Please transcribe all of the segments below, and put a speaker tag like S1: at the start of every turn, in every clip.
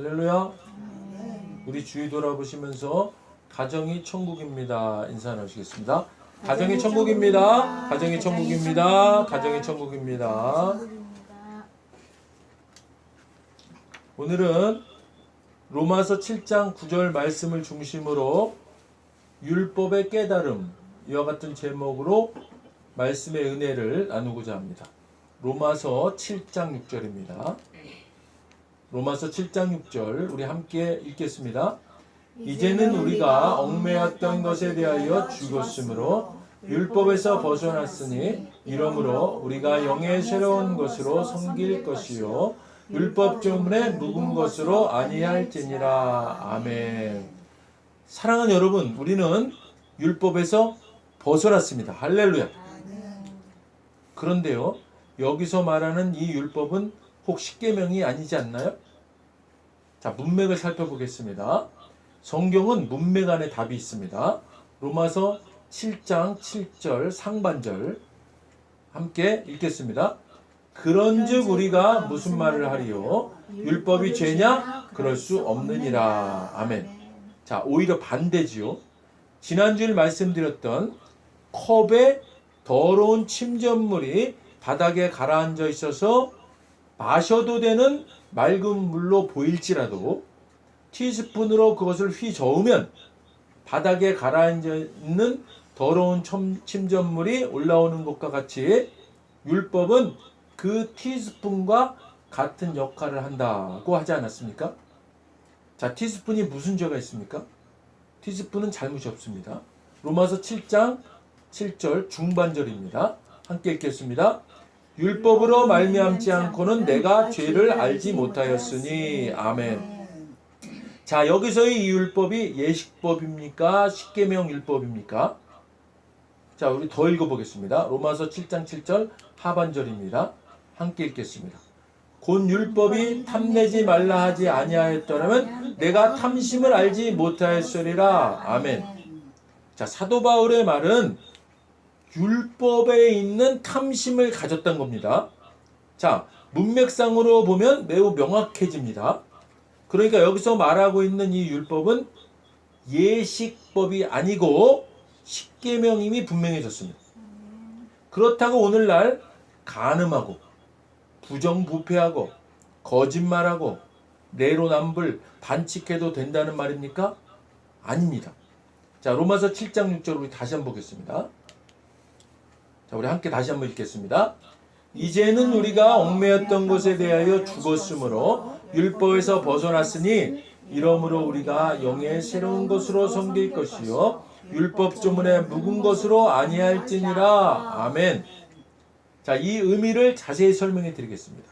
S1: 할렐루야. 우리 주위 돌아보시면서 가정이 천국입니다. 인사 나누시겠습니다. 가정이 천국입니다. 가정이 천국입니다. 가정이 천국입니다. 오늘은 로마서 7장 9절 말씀을 중심으로 율법의 깨달음, 이와 같은 제목으로 말씀의 은혜를 나누고자 합니다. 로마서 7장 6절입니다. 로마서 7장 6절 우리 함께 읽겠습니다. 이제는 우리가 얽매였던 것에 대하여 죽었으므로 율법에서 벗어났으니 이러므로 우리가 영의 새로운 것으로 섬길 것이요 율법 때문에 묵은 것으로 아니할지니라. 아멘. 사랑하는 여러분, 우리는 율법에서 벗어났습니다. 할렐루야. 그런데요, 여기서 말하는 이 율법은 혹 십계명이 아니지 않나요? 자, 문맥을 살펴보겠습니다. 성경은 문맥 안에 답이 있습니다. 로마서 7장 7절 상반절 함께 읽겠습니다. 그런즉 우리가 무슨 말을 하리요? 율법이 죄냐? 그럴 수 없느니라. 아멘. 자, 오히려 반대지요. 지난주에 말씀드렸던 컵에 더러운 침전물이 바닥에 가라앉아 있어서 마셔도 되는 맑은 물로 보일지라도 티스푼으로 그것을 휘저으면 바닥에 가라앉아 있는 더러운 침전물이 올라오는 것과 같이 율법은 그 티스푼과 같은 역할을 한다고 하지 않았습니까? 자, 티스푼이 무슨 죄가 있습니까? 티스푼은 잘못이 없습니다. 로마서 7장 7절 중반절입니다. 함께 읽겠습니다. 율법으로 말미암지 않고는 내가 죄를 알지 못하였으니. 아멘. 자, 여기서의 이 율법이 예식법입니까? 십계명 율법입니까? 자, 우리 더 읽어보겠습니다. 로마서 7장 7절 하반절입니다. 함께 읽겠습니다. 곧 율법이 탐내지 말라 하지 아니하였더라면 내가 탐심을 알지 못하였으리라. 아멘. 자, 사도 바울의 말은 율법에 있는 탐심을 가졌던 겁니다. 자, 문맥상으로 보면 매우 명확해집니다. 그러니까 여기서 말하고 있는 이 율법은 예식법이 아니고 십계명임이 분명해졌습니다. 그렇다고 오늘날 간음하고 부정부패하고 거짓말하고 내로남불 반칙해도 된다는 말입니까? 아닙니다. 자, 로마서 7장 6절 우리 다시 한번 보겠습니다. 자, 우리 함께 다시 한번 읽겠습니다. 이제는 우리가 얽매였던 것에 대하여 죽었으므로 율법에서 벗어났으니 이러므로 우리가 영의 새로운 것으로 섬길 것이요 율법 조문에 묵은 것으로 아니할지니라. 아멘. 자, 이 의미를 자세히 설명해 드리겠습니다.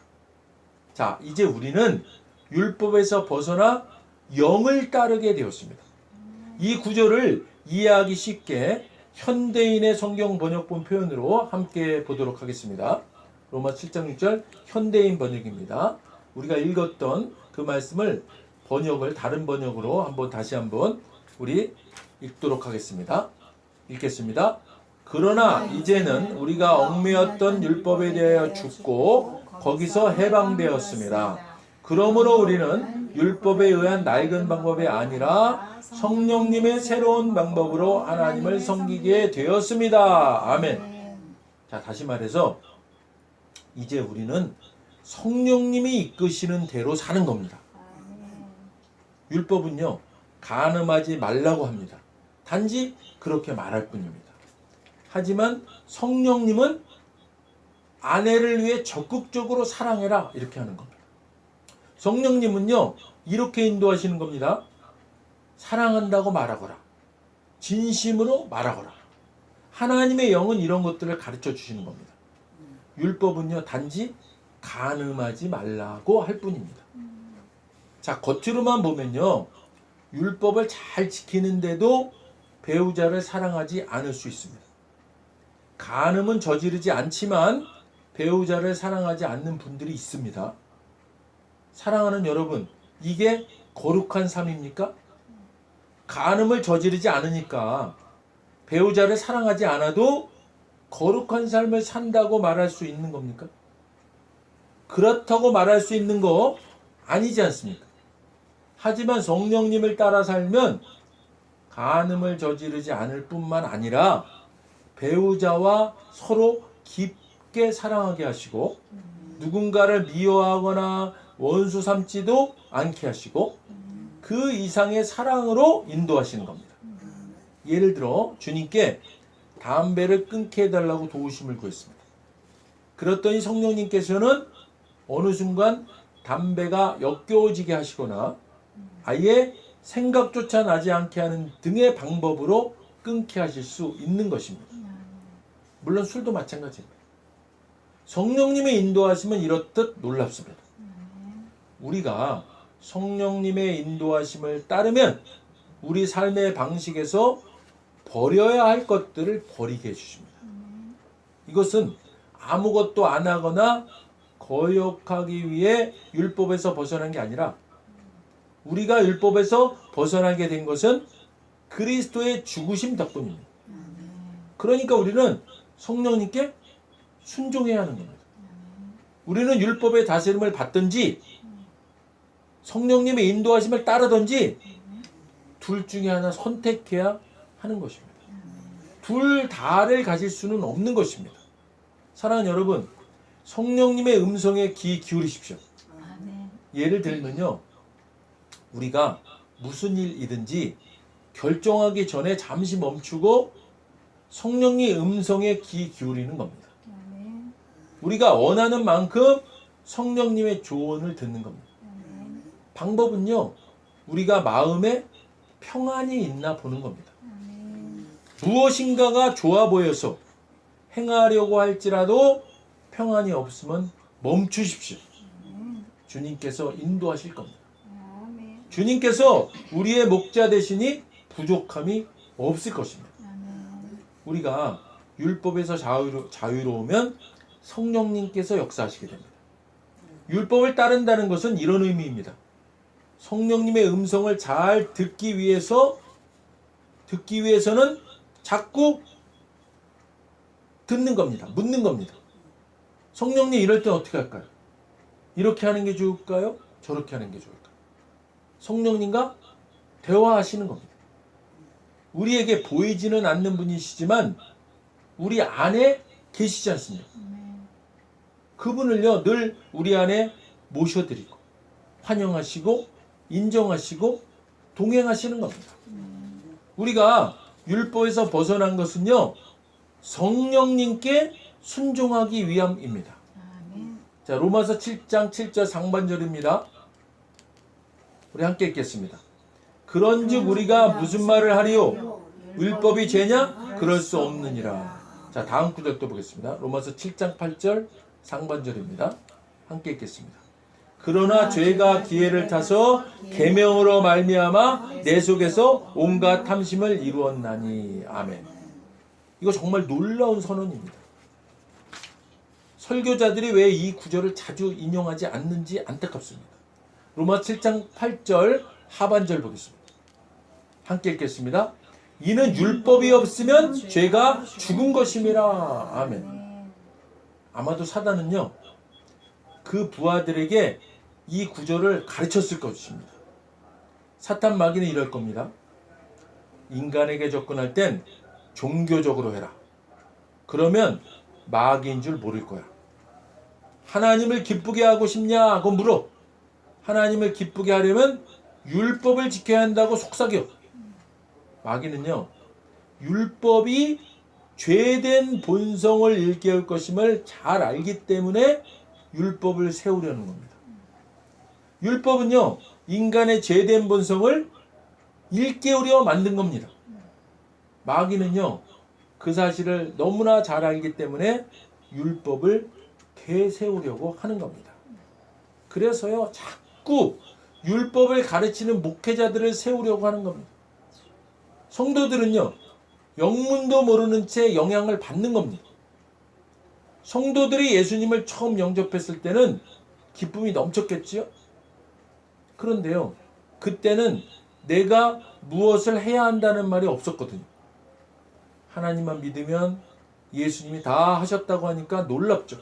S1: 자, 이제 우리는 율법에서 벗어나 영을 따르게 되었습니다. 이 구절을 이해하기 쉽게 현대인의 성경 번역본 표현으로 함께 보도록 하겠습니다. 로마 7장 6절 현대인 번역입니다. 우리가 읽었던 그 말씀을 다른 번역으로 다시 한번 우리 읽도록 하겠습니다. 읽겠습니다. 그러나 이제는 우리가 얽매였던 율법에 대하여 죽고 거기서 해방되었습니다. 그러므로 우리는 율법에 의한 낡은 방법이 아니라 성령님의 새로운 방법으로 하나님을 섬기게 되었습니다. 아멘. 자, 다시 말해서 이제 우리는 성령님이 이끄시는 대로 사는 겁니다. 율법은요, 간음하지 말라고 합니다. 단지 그렇게 말할 뿐입니다. 하지만 성령님은 아내를 위해 적극적으로 사랑해라 이렇게 하는 겁니다. 성령님은요, 이렇게 인도하시는 겁니다. 사랑한다고 말하거라. 진심으로 말하거라. 하나님의 영은 이런 것들을 가르쳐 주시는 겁니다. 율법은요, 단지 간음하지 말라고 할 뿐입니다. 자, 겉으로만 보면요, 율법을 잘 지키는데도 배우자를 사랑하지 않을 수 있습니다. 간음은 저지르지 않지만 배우자를 사랑하지 않는 분들이 있습니다. 사랑하는 여러분, 이게 거룩한 삶입니까? 간음을 저지르지 않으니까 배우자를 사랑하지 않아도 거룩한 삶을 산다고 말할 수 있는 겁니까? 그렇다고 말할 수 있는 거 아니지 않습니까? 하지만 성령님을 따라 살면 간음을 저지르지 않을 뿐만 아니라 배우자와 서로 깊게 사랑하게 하시고 누군가를 미워하거나 원수 삼지도 않게 하시고 그 이상의 사랑으로 인도하시는 겁니다. 예를 들어 주님께 담배를 끊게 해달라고 도우심을 구했습니다. 그랬더니 성령님께서는 어느 순간 담배가 역겨워지게 하시거나 아예 생각조차 나지 않게 하는 등의 방법으로 끊게 하실 수 있는 것입니다. 물론 술도 마찬가지입니다. 성령님의 인도하심은 이렇듯 놀랍습니다. 우리가 성령님의 인도하심을 따르면 우리 삶의 방식에서 버려야 할 것들을 버리게 해주십니다. 이것은 아무것도 안 하거나 거역하기 위해 율법에서 벗어난 게 아니라 우리가 율법에서 벗어나게 된 것은 그리스도의 죽으심 덕분입니다. 그러니까 우리는 성령님께 순종해야 하는 겁니다. 우리는 율법의 다스림을 받든지 성령님의 인도하심을 따르든지 둘 중에 하나 선택해야 하는 것입니다. 둘 다를 가질 수는 없는 것입니다. 사랑하는 여러분, 성령님의 음성에 귀 기울이십시오. 예를 들면요, 우리가 무슨 일이든지 결정하기 전에 잠시 멈추고 성령의 음성에 귀 기울이는 겁니다. 우리가 원하는 만큼 성령님의 조언을 듣는 겁니다. 방법은요, 우리가 마음에 평안이 있나 보는 겁니다. 무엇인가가 좋아 보여서 행하려고 할지라도 평안이 없으면 멈추십시오. 주님께서 인도하실 겁니다. 주님께서 우리의 목자 되시니 부족함이 없을 것입니다. 우리가 율법에서 자유로우면 성령님께서 역사하시게 됩니다. 율법을 따른다는 것은 이런 의미입니다. 성령님의 음성을 잘 듣기 위해서는 자꾸 듣는 겁니다. 묻는 겁니다. 성령님 이럴 때 어떻게 할까요? 이렇게 하는 게 좋을까요? 저렇게 하는 게 좋을까요? 성령님과 대화하시는 겁니다. 우리에게 보이지는 않는 분이시지만 우리 안에 계시지 않습니까? 그분을요 늘 우리 안에 모셔드리고 환영하시고 인정하시고 동행하시는 겁니다. 우리가 율법에서 벗어난 것은요 성령님께 순종하기 위함입니다. 자, 로마서 7장 7절 상반절입니다. 우리 함께 읽겠습니다. 그런즉 우리가 무슨 말을 하리요? 율법이 죄냐? 그럴 수 없느니라. 자, 다음 구절도 보겠습니다. 로마서 7장 8절 상반절입니다. 함께 읽겠습니다. 그러나 죄가 기회를 타서 계명으로 말미암아 내 속에서 온갖 탐심을 이루었나니. 아멘. 이거 정말 놀라운 선언입니다. 설교자들이 왜 이 구절을 자주 인용하지 않는지 안타깝습니다. 로마 7장 8절 하반절 보겠습니다. 함께 읽겠습니다. 이는 율법이 없으면 죄가 죽은 것임이라. 아멘. 아마도 사단은요 그 부하들에게 이 구절을 가르쳤을 것입니다. 사탄 마귀는 이럴 겁니다. 인간에게 접근할 땐 종교적으로 해라. 그러면 마귀인 줄 모를 거야. 하나님을 기쁘게 하고 싶냐고 물어. 하나님을 기쁘게 하려면 율법을 지켜야 한다고 속삭여. 마귀는요 율법이 죄된 본성을 일깨울 것임을 잘 알기 때문에 율법을 세우려는 겁니다. 율법은요 인간의 죄된 본성을 일깨우려 만든 겁니다. 마귀는요 그 사실을 너무나 잘 알기 때문에 율법을 개세우려고 하는 겁니다. 그래서요 자꾸 율법을 가르치는 목회자들을 세우려고 하는 겁니다. 성도들은요 영문도 모르는 채 영향을 받는 겁니다. 성도들이 예수님을 처음 영접했을 때는 기쁨이 넘쳤겠지요? 그런데요 그때는 내가 무엇을 해야 한다는 말이 없었거든요. 하나님만 믿으면 예수님이 다 하셨다고 하니까 놀랍죠.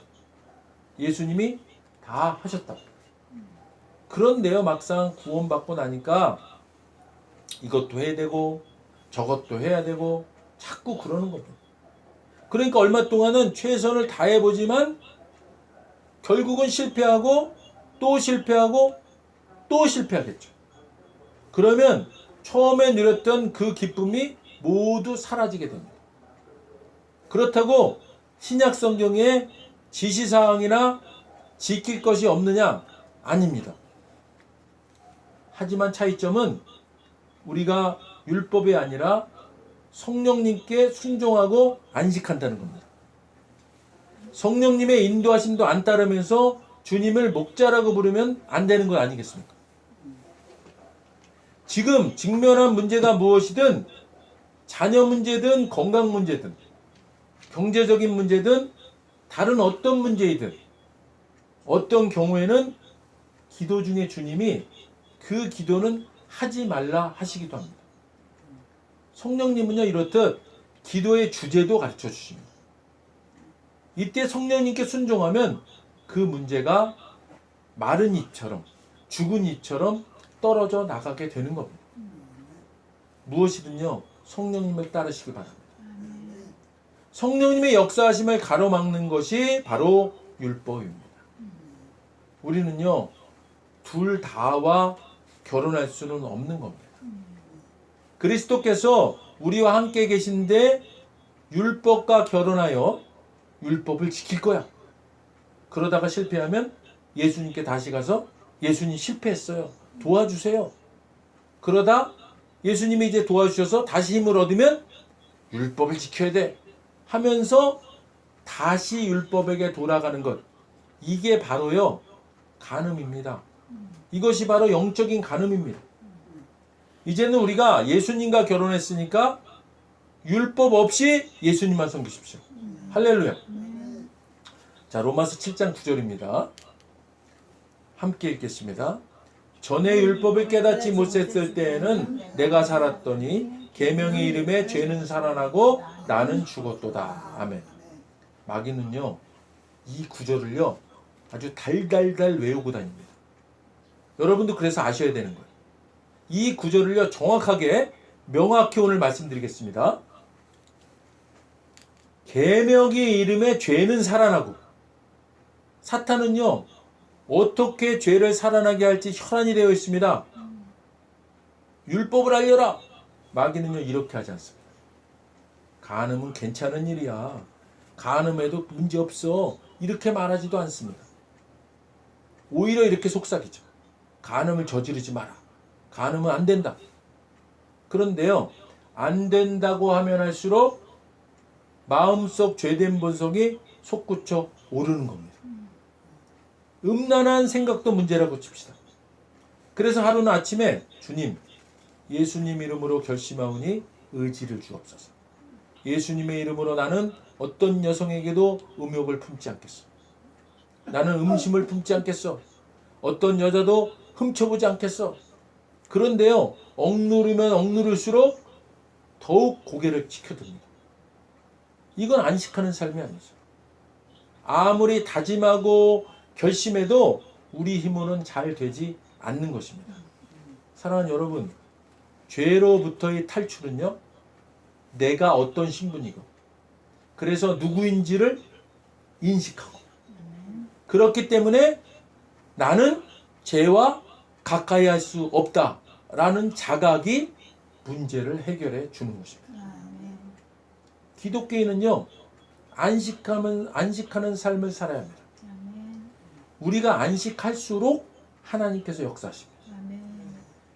S1: 예수님이 다 하셨다고. 그런데요, 막상 구원받고 나니까 이것도 해야 되고 저것도 해야 되고 자꾸 그러는 겁니다. 그러니까 얼마 동안은 최선을 다해보지만 결국은 실패하고 또 실패하고 또 실패하겠죠. 그러면 처음에 누렸던 그 기쁨이 모두 사라지게 됩니다. 그렇다고 신약 성경에 지시사항이나 지킬 것이 없느냐? 아닙니다. 하지만 차이점은 우리가 율법이 아니라 성령님께 순종하고 안식한다는 겁니다. 성령님의 인도하심도 안 따르면서 주님을 목자라고 부르면 안 되는 거 아니겠습니까? 지금 직면한 문제가 무엇이든 자녀 문제든 건강 문제든 경제적인 문제든 다른 어떤 문제이든 어떤 경우에는 기도 중에 주님이 그 기도는 하지 말라 하시기도 합니다. 성령님은요 이렇듯 기도의 주제도 가르쳐 주십니다. 이때 성령님께 순종하면 그 문제가 마른 잎처럼 죽은 잎처럼 떨어져 나가게 되는 겁니다. 무엇이든요 성령님을 따르시기 바랍니다. 성령님의 역사하심을 가로막는 것이 바로 율법입니다. 우리는요 둘 다와 결혼할 수는 없는 겁니다. 그리스도께서 우리와 함께 계신데 율법과 결혼하여 율법을 지킬 거야. 그러다가 실패하면 예수님께 다시 가서 예수님 실패했어요. 도와주세요. 그러다 예수님이 이제 도와주셔서 다시 힘을 얻으면 율법을 지켜야 돼 하면서 다시 율법에게 돌아가는 것. 이게 바로요 간음입니다. 이것이 바로 영적인 간음입니다. 이제는 우리가 예수님과 결혼했으니까 율법 없이 예수님만 섬기십시오. 할렐루야. 자, 로마서 7장 9절입니다. 함께 읽겠습니다. 전에 율법을 깨닫지 못했을 때에는 내가 살았더니 계명의 이름에 죄는 살아나고 나는 죽었도다. 아멘. 마귀는요 이 구절을요 아주 달달달 외우고 다닙니다. 여러분도 그래서 아셔야 되는 거예요. 이 구절을요 정확하게 명확히 오늘 말씀드리겠습니다. 계명의 이름에 죄는 살아나고, 사탄은요 어떻게 죄를 살아나게 할지 혈안이 되어 있습니다. 율법을 알려라. 마귀는요 이렇게 하지 않습니다. 간음은 괜찮은 일이야. 간음해도 문제없어. 이렇게 말하지도 않습니다. 오히려 이렇게 속삭이죠. 간음을 저지르지 마라. 간음은 안 된다. 그런데요 안 된다고 하면 할수록 마음속 죄된 본성이 솟구쳐 오르는 겁니다. 음란한 생각도 문제라고 칩시다. 그래서 하루는 아침에 주님, 예수님 이름으로 결심하오니 의지를 주옵소서. 예수님의 이름으로 나는 어떤 여성에게도 음욕을 품지 않겠어. 나는 음심을 품지 않겠어. 어떤 여자도 훔쳐보지 않겠어. 그런데요 억누르면 억누를수록 더욱 고개를 치켜듭니다. 이건 안식하는 삶이 아니죠. 아무리 다짐하고 결심해도 우리 힘으로는 잘 되지 않는 것입니다. 사랑하는 여러분, 죄로부터의 탈출은요 내가 어떤 신분이고 그래서 누구인지를 인식하고, 그렇기 때문에 나는 죄와 가까이 할 수 없다라는 자각이 문제를 해결해 주는 것입니다. 기독교인은요 안식하는 삶을 살아야 합니다. 우리가 안식할수록 하나님께서 역사하십니다.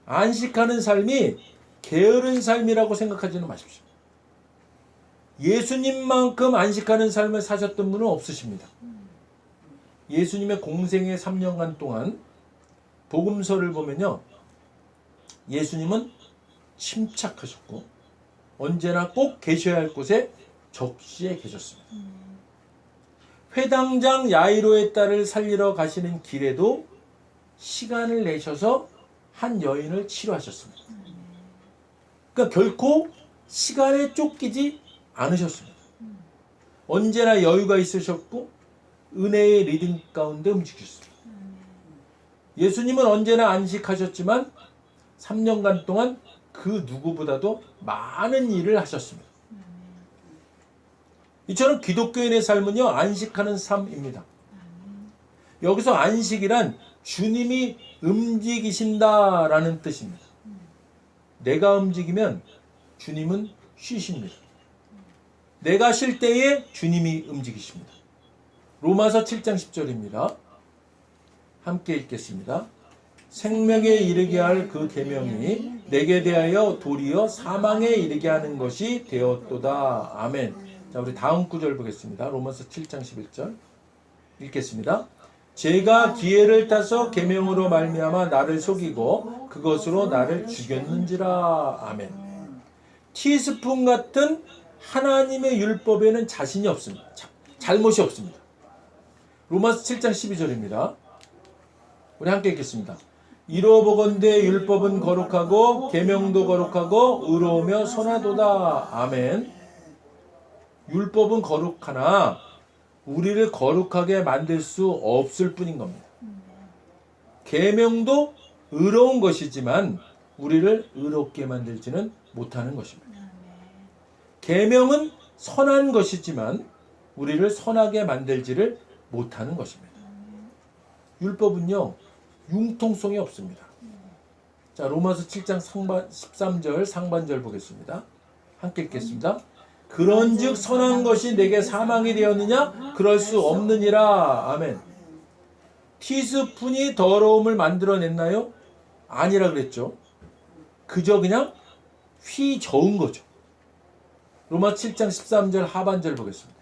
S1: 안식하는 삶이 게으른 삶이라고 생각하지는 마십시오. 예수님만큼 안식하는 삶을 사셨던 분은 없으십니다. 예수님의 공생의 3년간 동안 복음서를 보면요 예수님은 침착하셨고 언제나 꼭 계셔야 할 곳에 적시에 계셨습니다. 회당장 야이로의 딸을 살리러 가시는 길에도 시간을 내셔서 한 여인을 치료하셨습니다. 그러니까 결코 시간에 쫓기지 않으셨습니다. 언제나 여유가 있으셨고 은혜의 리듬 가운데 움직이셨습니다. 예수님은 언제나 안식하셨지만 3년간 동안 그 누구보다도 많은 일을 하셨습니다. 이처럼 기독교인의 삶은요, 안식하는 삶입니다. 여기서 안식이란 주님이 움직이신다라는 뜻입니다. 내가 움직이면 주님은 쉬십니다. 내가 쉴 때에 주님이 움직이십니다. 로마서 7장 10절입니다. 함께 읽겠습니다. 생명에 이르게 할 그 계명이 내게 대하여 도리어 사망에 이르게 하는 것이 되었도다. 아멘. 자, 우리 다음 구절 보겠습니다. 로마서 7장 11절 읽겠습니다. 제가 기회를 따서 계명으로 말미암아 나를 속이고 그것으로 나를 죽였는지라. 아멘. 티스푼 같은 하나님의 율법에는 자신이 없습니다. 잘못이 없습니다. 로마서 7장 12절입니다. 우리 함께 읽겠습니다. 이로보건대 율법은 거룩하고 계명도 거룩하고 의로우며 선하도다. 아멘. 율법은 거룩하나 우리를 거룩하게 만들 수 없을 뿐인 겁니다. 계명도 의로운 것이지만 우리를 의롭게 만들지는 못하는 것입니다. 계명은 선한 것이지만 우리를 선하게 만들지를 못하는 것입니다. 율법은요, 융통성이 없습니다. 자, 로마서 7장 13절 상반절 보겠습니다. 함께 읽겠습니다. 그런즉 선한 것이 내게 사망이 되었느냐? 그럴 수 없느니라. 아멘. 티스푼이 더러움을 만들어냈나요? 아니라 그랬죠. 그저 그냥 휘저은 거죠. 로마 7장 13절 하반절 보겠습니다.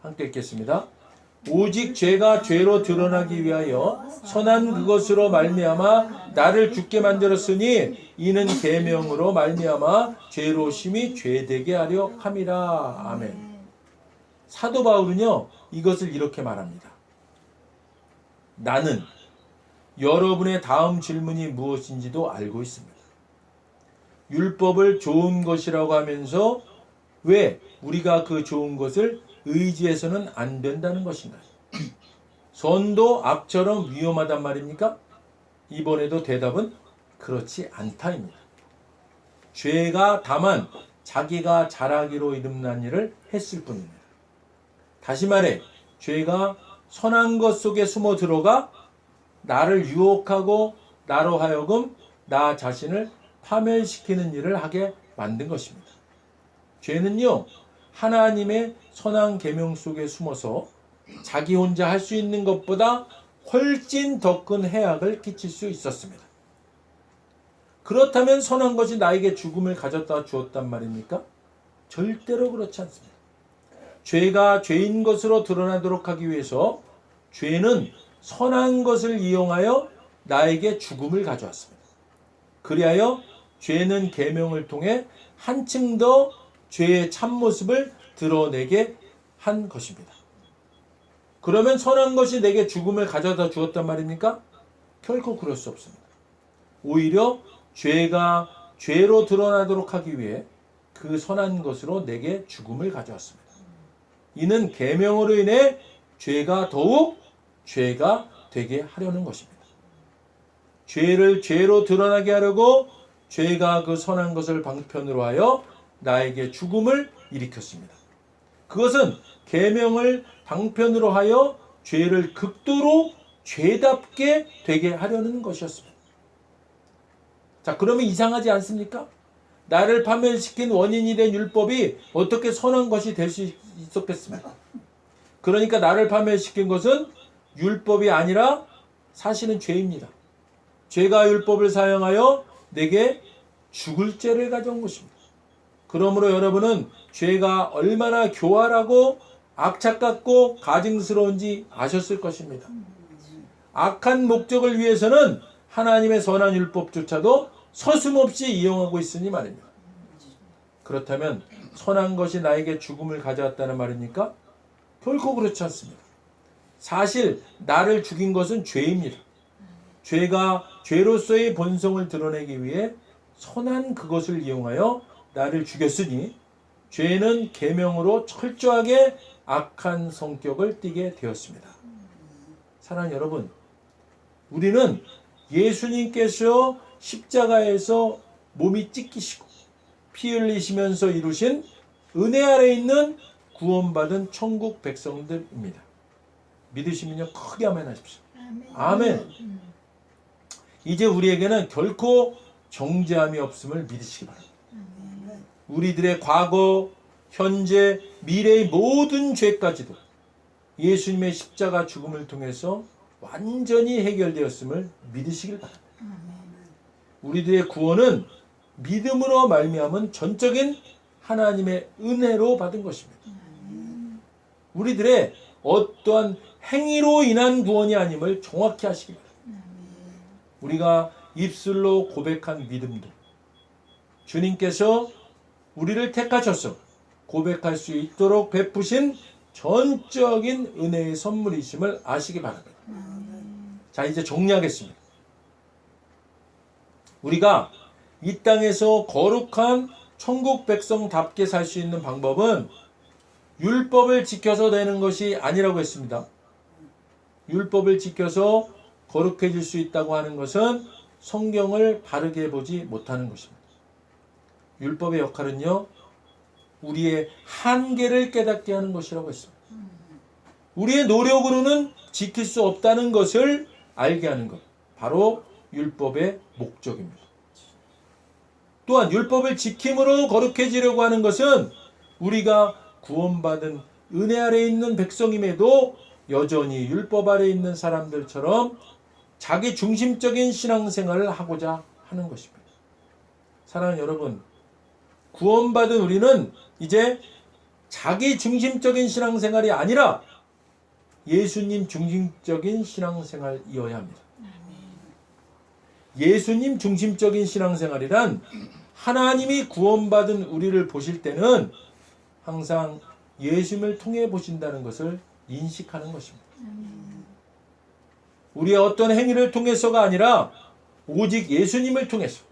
S1: 함께 읽겠습니다. 오직 죄가 죄로 드러나기 위하여 선한 그것으로 말미암아 나를 죽게 만들었으니 이는 계명으로 말미암아 죄로 심히 죄되게 하려 함이라. 아멘. 사도 바울은요, 이것을 이렇게 말합니다. 나는 여러분의 다음 질문이 무엇인지도 알고 있습니다. 율법을 좋은 것이라고 하면서 왜 우리가 그 좋은 것을 의지해서는 안 된다는 것인가요? 선도 악처럼 위험하단 말입니까? 이번에도 대답은 그렇지 않다입니다. 죄가 다만 자기가 잘하기로 이름난 일을 했을 뿐입니다. 다시 말해 죄가 선한 것 속에 숨어 들어가 나를 유혹하고 나로 하여금 나 자신을 파멸시키는 일을 하게 만든 것입니다. 죄는요, 하나님의 선한 계명 속에 숨어서 자기 혼자 할 수 있는 것보다 훨씬 더 큰 해악을 끼칠 수 있었습니다. 그렇다면 선한 것이 나에게 죽음을 가져다 주었단 말입니까? 절대로 그렇지 않습니다. 죄가 죄인 것으로 드러나도록 하기 위해서 죄는 선한 것을 이용하여 나에게 죽음을 가져왔습니다. 그리하여 죄는 계명을 통해 한층 더 죄의 참모습을 드러내게 한 것입니다. 그러면 선한 것이 내게 죽음을 가져다 주었단 말입니까? 결코 그럴 수 없습니다. 오히려 죄가 죄로 드러나도록 하기 위해 그 선한 것으로 내게 죽음을 가져왔습니다. 이는 계명으로 인해 죄가 더욱 죄가 되게 하려는 것입니다. 죄를 죄로 드러나게 하려고 죄가 그 선한 것을 방편으로 하여 나에게 죽음을 일으켰습니다. 그것은 계명을 방편으로 하여 죄를 극도로 죄답게 되게 하려는 것이었습니다. 자, 그러면 이상하지 않습니까? 나를 파멸시킨 원인이 된 율법이 어떻게 선한 것이 될 수 있었겠습니까? 그러니까 나를 파멸시킨 것은 율법이 아니라 사실은 죄입니다. 죄가 율법을 사용하여 내게 죽을 죄를 가져온 것입니다. 그러므로 여러분은 죄가 얼마나 교활하고 악착같고 가증스러운지 아셨을 것입니다. 악한 목적을 위해서는 하나님의 선한 율법조차도 서슴없이 이용하고 있으니 말입니다. 그렇다면 선한 것이 나에게 죽음을 가져왔다는 말입니까? 결코 그렇지 않습니다. 사실 나를 죽인 것은 죄입니다. 죄가 죄로서의 본성을 드러내기 위해 선한 그것을 이용하여 나를 죽였으니 죄는 계명으로 철저하게 악한 성격을 띠게 되었습니다. 사랑하는 여러분, 우리는 예수님께서 십자가에서 몸이 찢기시고 피 흘리시면서 이루신 은혜 아래 있는 구원받은 천국 백성들입니다. 믿으시면요 크게 아멘 하십시오. 아멘. 이제 우리에게는 결코 정죄함이 없음을 믿으시기 바랍니다. 우리들의 과거, 현재, 미래의 모든 죄까지도 예수님의 십자가 죽음을 통해서 완전히 해결되었음을 믿으시길 바랍니다. 우리들의 구원은 믿음으로 말미암은 전적인 하나님의 은혜로 받은 것입니다. 우리들의 어떠한 행위로 인한 구원이 아님을 정확히 하시기 바랍니다. 우리가 입술로 고백한 믿음도 주님께서 우리를 택하셔서 고백할 수 있도록 베푸신 전적인 은혜의 선물이심을 아시기 바랍니다. 자, 이제 정리하겠습니다. 우리가 이 땅에서 거룩한 천국 백성답게 살 수 있는 방법은 율법을 지켜서 되는 것이 아니라고 했습니다. 율법을 지켜서 거룩해질 수 있다고 하는 것은 성경을 바르게 보지 못하는 것입니다. 율법의 역할은요, 우리의 한계를 깨닫게 하는 것이라고 했습니다. 우리의 노력으로는 지킬 수 없다는 것을 알게 하는 것, 바로 율법의 목적입니다. 또한 율법을 지킴으로 거룩해지려고 하는 것은 우리가 구원받은 은혜 아래 있는 백성임에도 여전히 율법 아래 있는 사람들처럼 자기 중심적인 신앙생활을 하고자 하는 것입니다. 사랑하는 여러분, 구원받은 우리는 이제 자기 중심적인 신앙생활이 아니라 예수님 중심적인 신앙생활이어야 합니다. 예수님 중심적인 신앙생활이란 하나님이 구원받은 우리를 보실 때는 항상 예수님을 통해 보신다는 것을 인식하는 것입니다. 우리의 어떤 행위를 통해서가 아니라 오직 예수님을 통해서.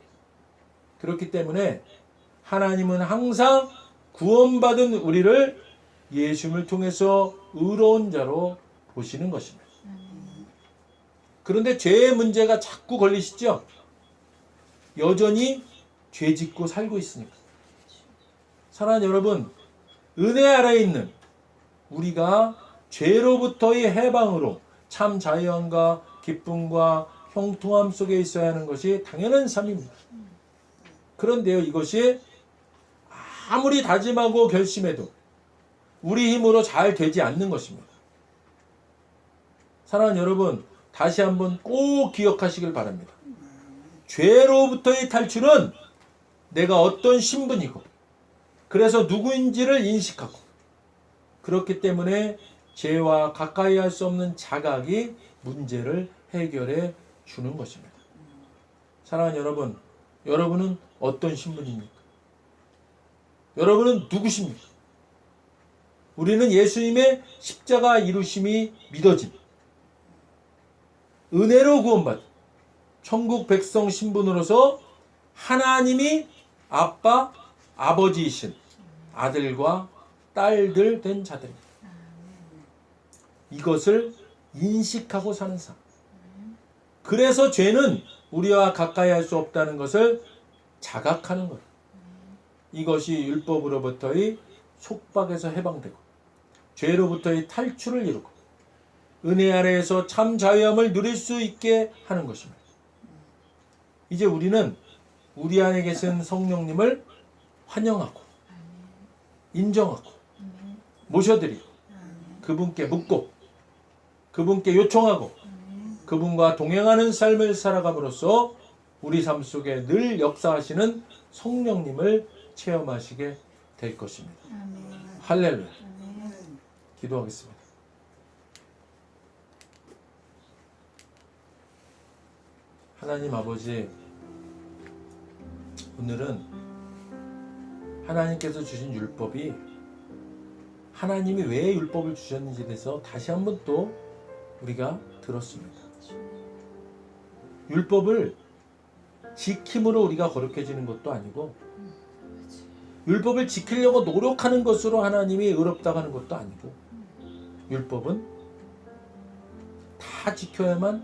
S1: 그렇기 때문에 하나님은 항상 구원받은 우리를 예수님을 통해서 의로운 자로 보시는 것입니다. 그런데 죄의 문제가 자꾸 걸리시죠? 여전히 죄 짓고 살고 있으니까. 사랑하는 여러분, 은혜 아래에 있는 우리가 죄로부터의 해방으로 참 자유함과 기쁨과 형통함 속에 있어야 하는 것이 당연한 삶입니다. 그런데요, 이것이 아무리 다짐하고 결심해도 우리 힘으로 잘 되지 않는 것입니다. 사랑하는 여러분, 다시 한번 꼭 기억하시길 바랍니다. 죄로부터의 탈출은 내가 어떤 신분이고 그래서 누구인지를 인식하고 그렇기 때문에 죄와 가까이 할 수 없는 자각이 문제를 해결해 주는 것입니다. 사랑하는 여러분, 여러분은 어떤 신분입니까? 여러분은 누구십니까? 우리는 예수님의 십자가 이루심이 믿어진 은혜로 구원받은 천국 백성 신분으로서 하나님이 아빠, 아버지이신 아들과 딸들 된 자들입니다. 이것을 인식하고 사는 삶. 그래서 죄는 우리와 가까이 할 수 없다는 것을 자각하는 것. 이것이 율법으로부터의 속박에서 해방되고 죄로부터의 탈출을 이루고 은혜 아래에서 참 자유함을 누릴 수 있게 하는 것입니다. 이제 우리는 우리 안에 계신 성령님을 환영하고 인정하고 모셔드리고 그분께 묻고 그분께 요청하고 그분과 동행하는 삶을 살아감으로써 우리 삶 속에 늘 역사하시는 성령님을 체험하시게 될 것입니다. 할렐루야. 기도하겠습니다. 하나님 아버지, 오늘은 하나님께서 주신 율법이 하나님이 왜 율법을 주셨는지에 대해서 다시 한번 또 우리가 들었습니다. 율법을 지킴으로 우리가 거룩해지는 것도 아니고 율법을 지키려고 노력하는 것으로 하나님이 의롭다고 하는 것도 아니고 율법은 다 지켜야만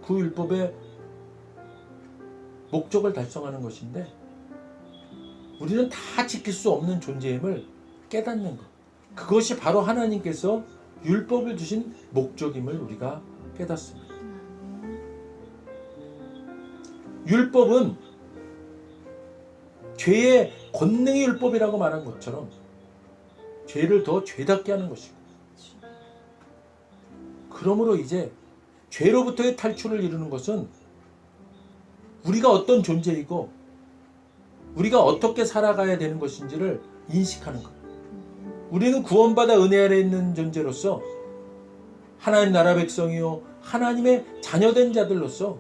S1: 그 율법의 목적을 달성하는 것인데 우리는 다 지킬 수 없는 존재임을 깨닫는 것. 그것이 바로 하나님께서 율법을 주신 목적임을 우리가 깨닫습니다. 율법은 죄의 권능의 율법이라고 말한 것처럼 죄를 더 죄답게 하는 것이고, 그러므로 이제 죄로부터의 탈출을 이루는 것은 우리가 어떤 존재이고 우리가 어떻게 살아가야 되는 것인지를 인식하는 것. 우리는 구원받아 은혜 아래 있는 존재로서 하나님 나라 백성이요 하나님의 자녀된 자들로서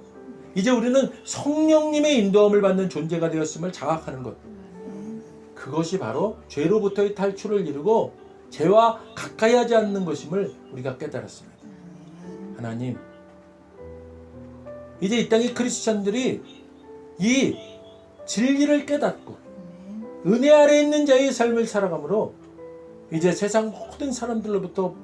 S1: 이제 우리는 성령님의 인도함을 받는 존재가 되었음을 자각하는 것. 그것이 바로 죄로부터의 탈출을 이루고 죄와 가까이 하지 않는 것임을 우리가 깨달았습니다. 하나님, 이제 이 땅의 크리스찬들이 이 진리를 깨닫고 은혜 아래 있는 자의 삶을 살아가므로 이제 세상 모든 사람들로부터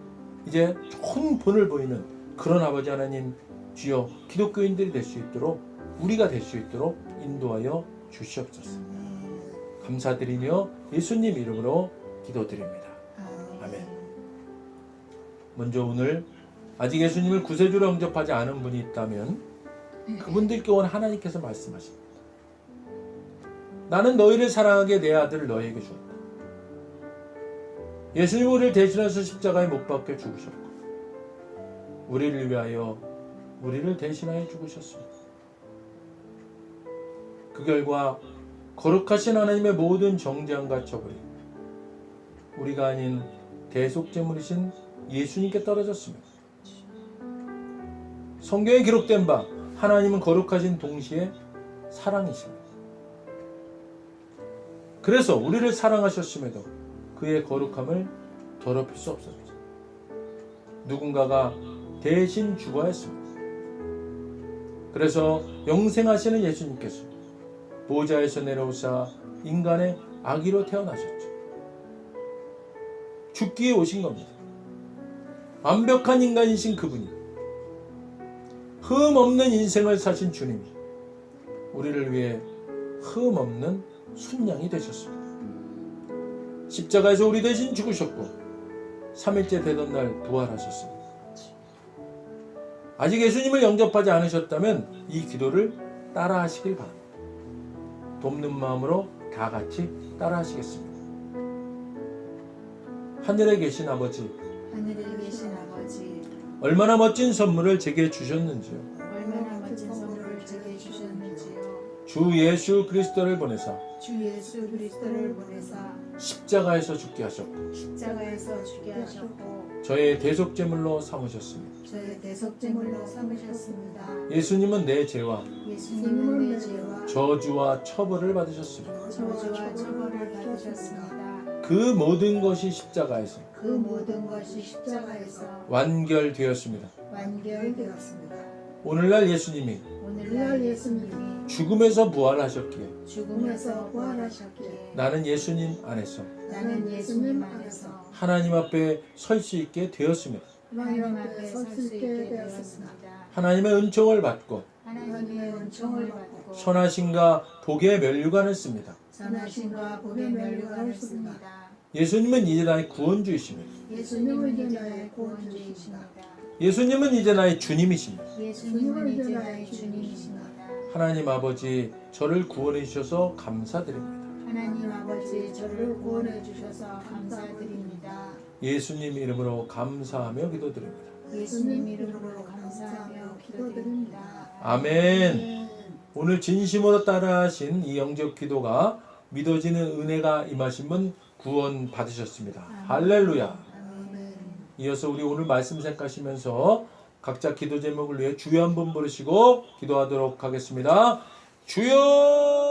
S1: 이제 좋은 본을 보이는 그런 아버지 하나님, 주여 기독교인들이 될 수 있도록, 우리가 될 수 있도록 인도하여 주시옵소서. 감사드리며 예수님 이름으로 기도드립니다. 아멘. 먼저 오늘 아직 예수님을 구세주로 영접하지 않은 분이 있다면 그분들께 오늘 하나님께서 말씀하십니다. 나는 너희를 사랑하게 내 아들을 너희에게 주었다. 예수님 우리를 대신해서 십자가에 못 박혀 죽으셨고 우리를 위하여 우리를 대신하여 죽으셨습니다. 그 결과 거룩하신 하나님의 모든 정죄함과 처벌이 우리가 아닌 대속제물이신 예수님께 떨어졌습니다. 성경에 기록된 바 하나님은 거룩하신 동시에 사랑이십니다. 그래서 우리를 사랑하셨음에도 그의 거룩함을 더럽힐 수 없었죠. 누군가가 대신 죽어야 했습니다. 그래서 영생하시는 예수님께서 보좌에서 내려오사 인간의 아기로 태어나셨죠. 죽기에 오신 겁니다. 완벽한 인간이신 그분이, 흠 없는 인생을 사신 주님이 우리를 위해 흠 없는 순양이 되셨습니다. 십자가에서 우리 대신 죽으셨고 3일째 되던 날 부활하셨습니다. 아직 예수님을 영접하지 않으셨다면 이 기도를 따라 하시길 바랍니다. 돕는 마음으로 다 같이 따라 하시겠습니다. 하늘에 계신 아버지, 얼마나 멋진 선물을 제게 주셨는지요. 주 예수 그리스도를 보내사 십자가에서 죽게 하셨고 저의 대속제물로 삼으셨습니다. 예수님은 내 죄와 저주와 처벌을 받으셨습니다. 그 모든 것이 십자가에서 완결되었습니다. 오늘날 예수님이 죽음에서 부활하셨기에 나는 예수님 안에서 하나님 앞에 설 수 있게 되었습니다. 하나님의 은총을 받고 선하심과 복의 면류관을 씁니다. 예수님은 이제 나의 구원주이십니다. 예수님은 이제 나의 주님이십니다. 하나님 아버지, 저를 구원해 주셔서 감사드립니다. 예수님 이름으로 감사하며 기도드립니다. 아멘. 오늘 진심으로 따라하신 이 영접 기도가 믿어지는 은혜가 임하신 분 구원 받으셨습니다. 할렐루야. 이어서 우리 오늘 말씀 생각하시면서 각자 기도 제목을 위해 주여 한번 부르시고 기도하도록 하겠습니다. 주여!